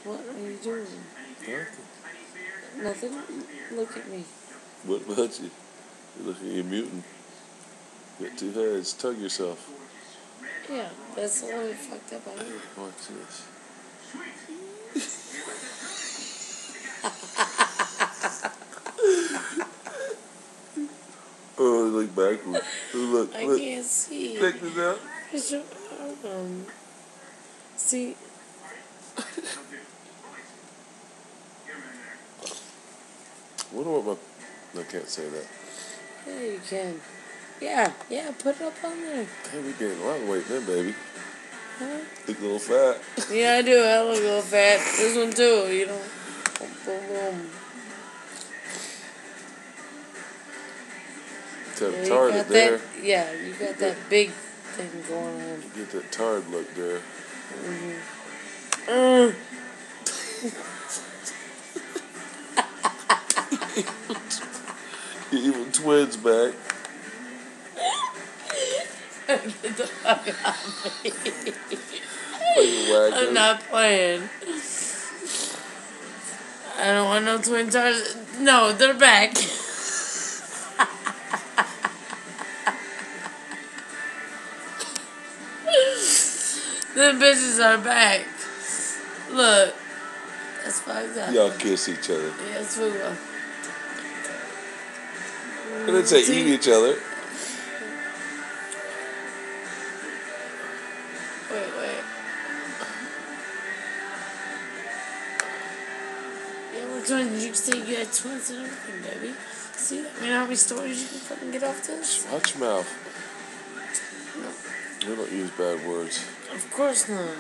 What are you doing? Nothing. Nothing? Look at me. What about you? You're looking at your mutant. You got two heads. Tug yourself. Yeah, that's the only fucked up I am. Watch this. Oh, look backwards. Look. I can't see. Check this out. See? I wonder what my... I can't say that. Yeah, you can. Yeah, put it up on there. Hey, we gained a lot of weight then, baby. Huh? Look a little fat. Yeah, I do. I look a little fat. This one too, you know. Boom, boom, boom. Got a tard there. Yeah, you got that big thing going on. You get that tard look there. Your evil twins back. Get the fuck out of me. I'm I'm not playing. I don't want no twin tires. No, they're back. The bitches are back. Look. That's fucked up. Y'all kiss each other. Yes, we will. And then say eat each other. Wait. Yeah, we're twins. You say you had twins and everything, baby. See? You know how many stories you can fucking get off this? Watch your mouth. No. We don't use bad words. Of course not.